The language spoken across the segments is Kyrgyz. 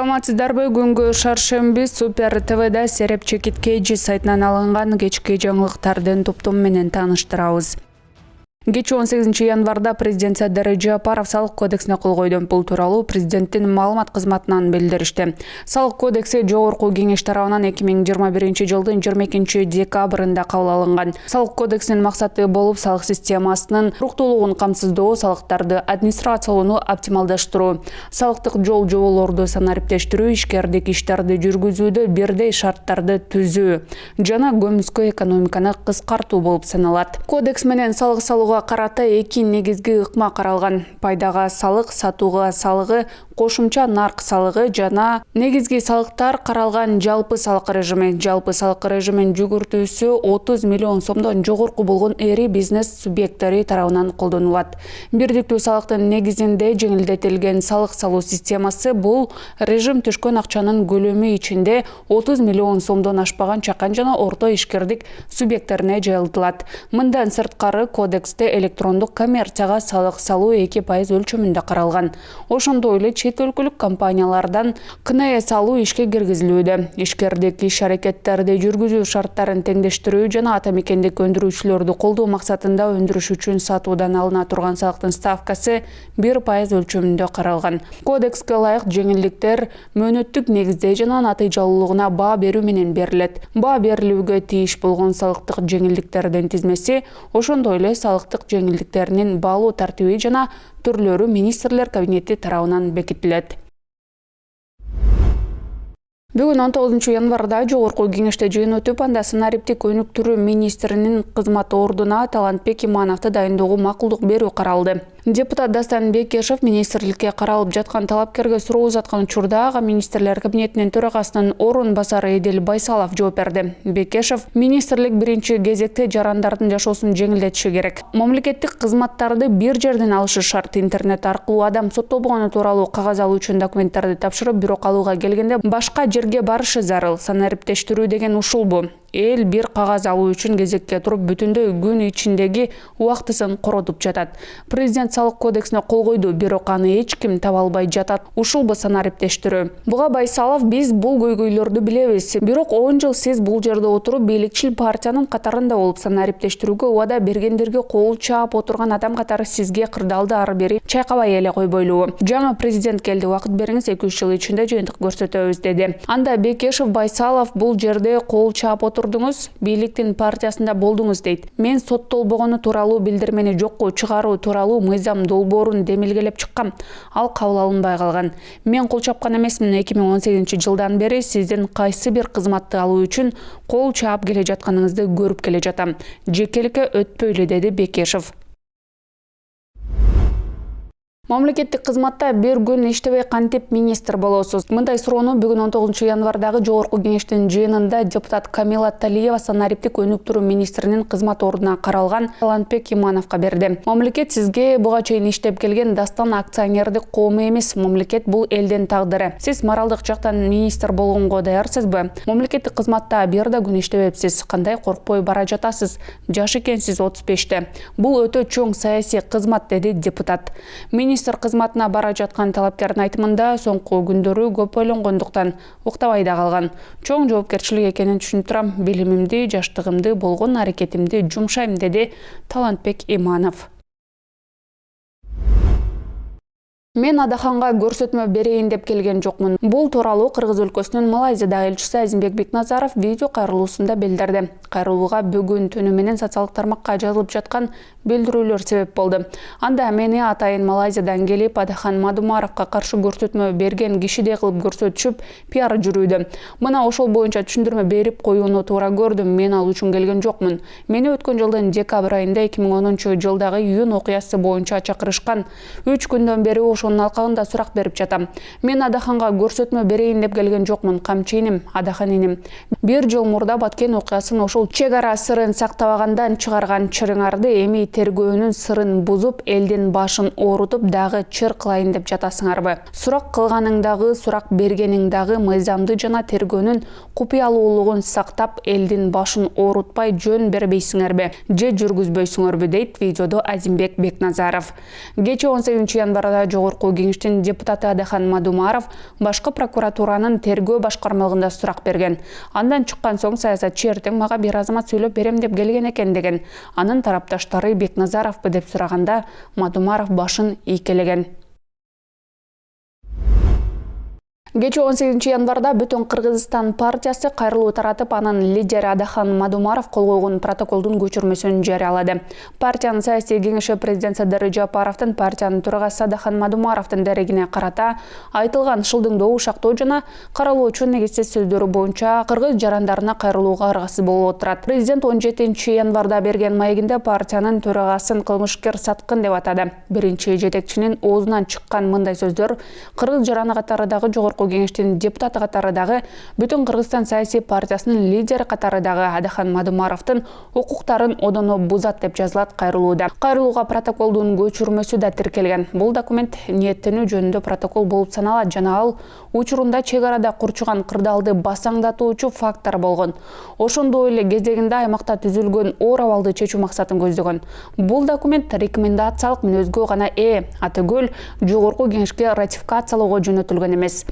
Саламатсыздарбы, күнгө шаршемби Супер ТВда Сереп Чекиткейжи сайтынан алынган кечки жаңылыктардын топтому менен тааныштырабыз. Кечээ 18 январда президент Садыр Жапаров салык кодексине кол койду. Бул тууралуу президенттин маалымат кызматынан билдиришти. Салык кодекси жогорку кеңеш тарабынан 2021 жылдын 22 декабрында кабыл алынган. Салык кодексинин максаты болуп салык системасынын туруктуулугун камсыздоо, салыктарды администрациялоону оптималдаштыруу, салыктык жол жоболорду санариптештирүү, ишкердик иштерди жүргүзүүдө бирдей шарттарды түзүү жана көмүскө экономиканы кыскартуу болуп саналат. Кодекс менен салык салууга карата эки негизги ыкма каралган: пайдага салык, сатууга салыгы, кошумча нарк салыгы жана негизги салыктар каралган жалпы салык режими. Жалпы салык режимин жүгүртүүсү 30 миллион сомдон жогорку болгон эри бизнес субъекттери тарабынан колдонулат. Бирдиктүү салыктын негизинде жеңилдетилген салык салуу системасы бул режим түшкөн акчанын көлөмү ичинде 30 миллион сомдон ашпаган чакан жана орто ишкердик субъекттерине жайылтылат. Мындан сырткары кодексте электрондук коммерцияга салык салуу 2% өлчөмүндө каралган. Ошондой эле чет өлкөлүк компаниялардан КНЭ салуу ишке киргизилүүдө. Ишкердик иш-аракеттерди жүргүзүү шарттарын теңдештирүү жана ата мекендик өндүрүүчүлөрдү колдоо максатында өндүрүш үчүн сатуудан алына турган салыктын ставкасы 1% өлчөмүндө каралган. Кодекске ылайык жеңилдиктер мөөнөттүк негизде жана натыйжалуулугуна баа берүү менен берилет. Баа берилүүгө тийиш болгон салыктык жеңилдиктердин тизмеси, ошондой эле салыктык жеңилдиктеринин баалуу тартиби жана түрлөрү министрлер кабинети тарабынан бекитилет. Бүгүн 19 январда жогорку кеңеште жыйын өтүп, анда санариптик өнүктүрүү министринин кызмат ордуна Талантбек Имановду дайындоого макулдук берүү каралды. Депутат Дастан Бекешев министрликке каралып жаткан талапкерге суроо узаткан учурда ага министрлер кабинетинин төрагасынын орун басары Эдил Байсалов жооп берди. Бекешев министрлик биринчи кезекте жарандардын жашоосун жеңилдетиши керек. Мамлекеттик кызматтарды бир жерден алышы шарт. Интернет аркылуу адам соттолбогону тууралуу кагаз алуу үчүн документтерди тапшырып, бирок алууга келгенде башка жерге барышы зарыл. Санариптештирүү деген ушул бу. Эл бир кагаз алуу үчүн кезекке туруп, бүтүндөй күн ичиндеги убактысын коротуп жатат. Президент салык кодексине кол койду, бирок аны эч ким таба албай жатат. Ушул бу санариптештирүү. Буга Байсалов: биз бул көйгөйлөрдү билебиз, бирок 10 жыл сиз бул жерде отуруп, бийликчил партиянын катарында болуп, санариптештирүүгө убада бергендерге кол чаап отурган адам катары сизге кырдаалды ары бери чайкабай эле койбойлубу? Жаңы президент келди, убакыт бериңиз, 2-3 жыл ичинде жыйынтык көрсөтөбүз, деди. Анда Бекешев: Байсалов, бул жерде кол чаап отурдуңуз, бийликтин партиясында болдуңуз, дейт. Мен соттолбогону тууралуу билдирмени жокко чыгаруу тууралуу мыйзам долбоорун демилгелеп чыккам. Ал кабыл алынбай калган. Мен кол чапкан эмесмин. 2018 жылдан бери сиздин кайсы бир кызматты алуу үчүн кол чаап келе жатканыңызды көрүп келе жатам. Жекеликке өтпөйлү, деди Бекешев. Мамлекеттик кызматта бир күн иштебей кантип министр болосуз? Мындай суроону бүгүн 19 январдагы жогорку кеңештин жыйынында депутат Камила Талиева санариптик өнүктүрүү министринин кызмат ордуна каралган Талантбек Имановго берди. Мамлекет сизге буга чейин иштеп келген Дастан акционердик коому эмес, мамлекет бул элдин тагдыры. Сиз моралдык жактан министр болгонго даярсызбы? Мамлекеттик кызматта бир да күн иштебепсиз. Кандай коркпой бара жатасыз? Жаш экенсиз, 35-те. Бул өтө чоң саясий кызмат, деди депутат. Министр кызматына бара жаткан талапкердин айтымында соңку күндөрү көп ойлонгондуктан уктабай да калган. Чоң жоопкерчилик экенин түшүнүп турам. Билимимди, жаштыгымды, болгон аракетимди жумшайм, деди Талантбек Иманов. Мен Адаханга көрсөтмө берейин деп келген жокмун. Бул тууралуу Кыргыз өлкөсүнүн Малайзиядагы элчиси Азимбек Бекназаров видео кайрылуусунда билдирди. Кайрылууга бүгүн түнү менен социалдык тармакка жазылып жаткан билдирүүлөр себеп болду. Анда мени атайын Малайзиядан келип Адахан Мадумаровго каршы көрсөтмө берген кишидей кылып көрсөтүшүп, пиар жүрүүдө. Мына ошол боюнча түшүндүрмө берип коюуну туура көрдүм. Мен ал үчүн келген жокмун. Мени өткөн жылдын декабрь айында 2010 жылдагы июнь окуясы боюнча чакырышкан. 3 күндөн бери ошонун алкагында сурак берип жатам. Мен Адаханга көрсөтмө берейин деп келген жокмун. Камчы иним, Адахан иним. 1 жыл мурда Баткен окуясын ошол чек ара сырын сактабагандан чыгарган чырыңарды эми тергөөнүн сырын бузуп, элдин башын оорутуп дагы чыр кылайын деп жатасыңарбы? Сурак кылганыңдагы, сурак бергениңдагы мыйзамды жана тергөөнүн купуялуулугун сактап, элдин башын оорутпай жөн бербейсиңерби же жүргүзбөйсүңөрбү, дейт видеодо Азимбек Бекназаров. Кечээ 18 январда Жогорку Кеңештин депутаты Адахан Мадумаров башкы прокуратуранын тергөө башкармалыгында сурак берген. Андан чыккан соң саясатчы эртең мага бир азамат сөйлөп берем деп келген экен деген. Анын тарапташтары Бекназаровпу деп сураганда Мадумаров башын ийкелеген. Кечээ 18 январда бүтүн Кыргызстан партиясы кайрылуу таратып, анын лидери Адахан Мадумаров кол койгон протоколдун көчүрмөсүн жарыялады. Партиянын саясий кеңеши президент Садыр Жапаровдун партиянын төрагасы Адахан Мадумаровдун дерегине карата айтылган шылдыңдоо, ушактоо жана каралоочу негизсиз сөздөрү боюнча кыргыз жарандарына кайрылууга аргасыз болуп отурат. Президент 17 январда берген маегинде партиянын төрагасын кылмышкер саткын деп атады. Биринчи жетекчинин оозунан чыккан мындай сөздөр кыргыз жараны катарындагы Жогорку Кеңештин депутаты катарындагы бүтүн Кыргызстан саясий партиясынын лидери катарындагы Адахан Мадумаровдун укуктарын одоно бузат деп жазылат кайрылууда. Кайрылууга протоколдун көчүрмөсү да тиркелген. Бул документ ниеттенүү жөнүндө протокол болуп саналат жана ал учурунда чек арада курчуган кырдаалды басаңдатуучу фактор болгон. Ошондой эле кезегинде аймакта түзүлгөн оор абалды чечүү максатын көздөгөн. Бул документ рекомендациялык мүнөзгө гана атөгөл Жогорку Кеңешке ратификациялоого жөнөтүлгөн эмес.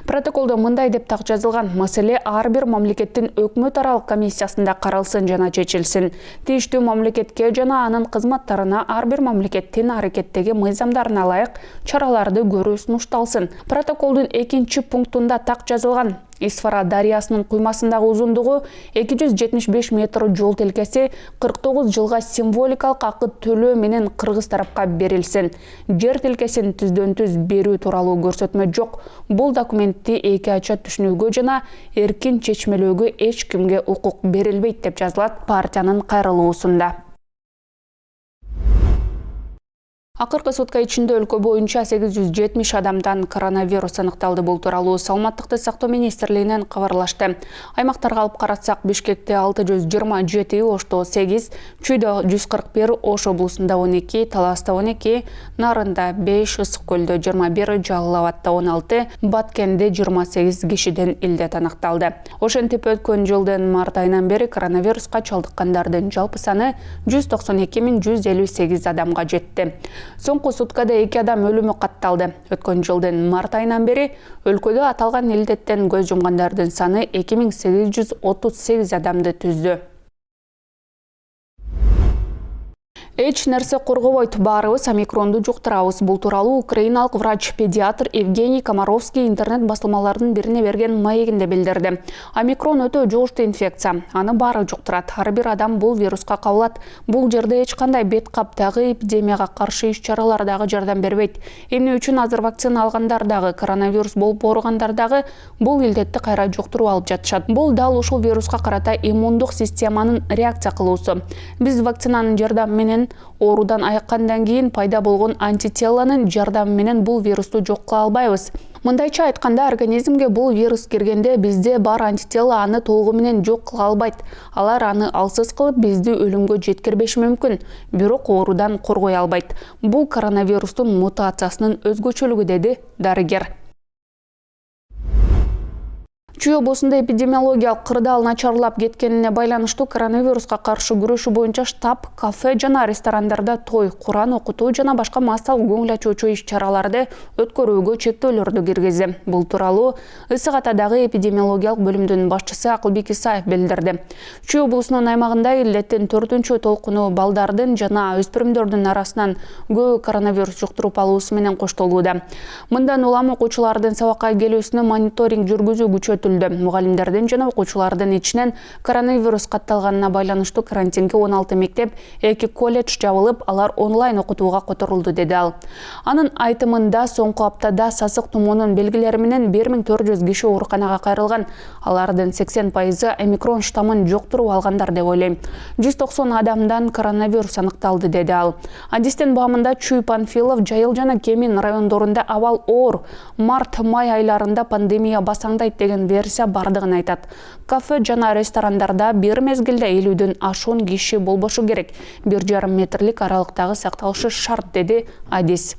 Протоколдо мындай деп так жазылган: маселе ар бир мамлекеттин өкмөт аралык комиссиясында каралсын жана чечилсин. Тийиштүү мамлекетке жана анын кызматтарына ар бир мамлекеттин аракеттеги мыйзамдарына ылайык чараларды көрүү сунушталсын. Протоколдун 2 пунктунда так жазылган: Исфара дарыясынын куймасындагы узундугу 275 метр жол телкеси 49 жылга символикалык акы төлөө менен кыргыз тарапка берилсин. Жер телкесин түздөн-түз берүү тууралуу көрсөтмө жок. Бул документти эки ача түшүнүүгө жана эркин чечмелөөгө эч кимге укук берилбейт деп жазылат партиянын кайрылуусунда. Акыркы сутка ичинде өлкө боюнча 870 адамдан коронавирус аныкталды. Бул тууралуу Саламаттыкты сактоо министрлигинен кабарлашты. Аймактарга алып карасак, Бишкекте 627, Ошто 8, Чүйдө 141, Ош облусунда 12, Таласта 12, Нарында 5, Ысык көлдө 21, Жалыл Абадта 16, Баткенде 28 кишиден илдет аныкталды. Ошентип өткөн жылдын март айынан бери коронавируска чалдыккандардын жалпы саны 192.158 адамга жетти. Соңку суткада 2 адам өлүмү катталды. Өткөн жылдын март айынан бери өлкөдө аталган илдеттен көз жумгандардын саны 2838 адамды түздү. Эч нерсе коргобойт, баарыбыз омикронду жуктурабыз. Бул тууралуу украиналык врач-педиатр Евгений Комаровский интернет басылмаларынын бирине берген маегинде билдирди. Омикрон өтө жугуштуу инфекция. Аны баары жуктурат. Ар бир адам бул вируска кабылат. Бул жерде эч кандай бет каптагы эпидемияга каршы иш-чаралар дагы жардам бербейт. Эмне үчүн азыр вакцина алгандар дагы, коронавирус болуп ооругандар дагы бул илдетти кайра жуктуруп алып жатышат. Бул дал ушул вируска карата иммундук системанын реакция кылуусу. Биз вакцинанын жардамы менен оорудан айыккандан кийин пайда болгон антителанын жардамы менен бул вирусту жок кыла албайбыз. Мындайча айтканда, организмге бул вирус киргенде бизде бар антитела аны толугу менен жок кыла албайт. Алар аны алсыз кылып бизди өлүмгө жеткирбеши мүмкүн, бирок оорудан коргой албайт. Бул коронавирустун мутациясынын өзгөчөлүгү, деди дарыгер. Чүй облусунда эпидемиологиялык кырдаал начарлап кеткенине байланыштуу коронавируска каршы күрөшүү боюнча штаб кафе жана ресторандарда той, Куран окутуу жана башка массалык көңүл ачуучу иш-чараларды өткөрүүгө чектөөлөрдү киргизди. Бул тууралуу Ысык Атадагы эпидемиологиялык бөлүмдүн башчысы Акылбек Исаев билдирди. Чүй облусунун аймагында илдеттин 4-чү толкуну балдардын жана өспүрүмдөрдүн арасынан көбү коронавирус жуктуруп алуусу менен коштолууда. Мындан улам окуучулардын сабакка келүүсүнө мониторинг жүргүзүү күчөтүлдү. Мугалимдердин жана окуучулардын ичинен коронавирус катталганына байланыштуу карантинге 16 мектеп, 2 колледж жабылып, алар онлайн окутууга которулду, деди ал. Анын айтымында соңку аптада сасык тумоонун белгилери менен 1400 киши ооруканага кайрылган. Алардын 80% омикрон штаммын жуктуруп алгандар деп ойлойм. 190 адамдан коронавирус аныкталды, деди ал. Адистин баамында Чүй, Панфилов, Жайыл жана Кемин райондорунда абал оор. Март-май айларында пандемия басаңдайт деген версия бардыгын айтат. Кафе жана ресторандарда бир мезгилде 50дөн ашуун киши болбошу керек. 1,5 метрлик аралыктагы сакталышы шарт, деди адис.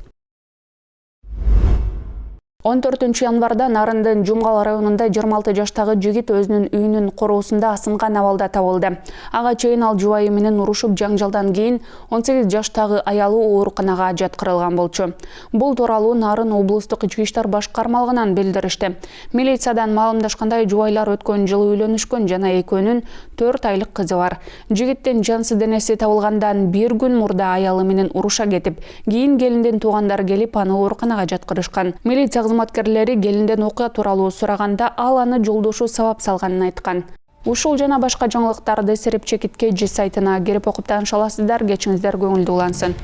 14 январда Нарындын Жумгал районунда 26 жаштагы жигит өзүнүн үйүнүн короосунда асынган абалда табылды. Ага чейин ал жубайы менен урушуп жаңжалдан кийин 18 жаштагы аялы ооруканага жаткырылган болчу. Бул тууралуу Нарын облустук ички иштер башкармалыгынан билдиришти. Милициядан маалымдашкандай, жубайлар өткөн жылы үйлөнүшкөн жана экөөнүн 4 айлык кызы бар. Жигиттин жансыз денеси табылгандан 1 күн мурда аялы менен уруша кетип, кийин келиндин туугандары келип аны ооруканага жаткырышкан. Милиция кызматкерлери келинден окуя тууралуу сураганда ал аны жолдошу сабап салганын айткан. Ушул жана башка жаңылыктарды Серепчи Киткейджи сайтына кирип окуп таныша аласыздар. Кечиңиздер көңүлдүү улансын.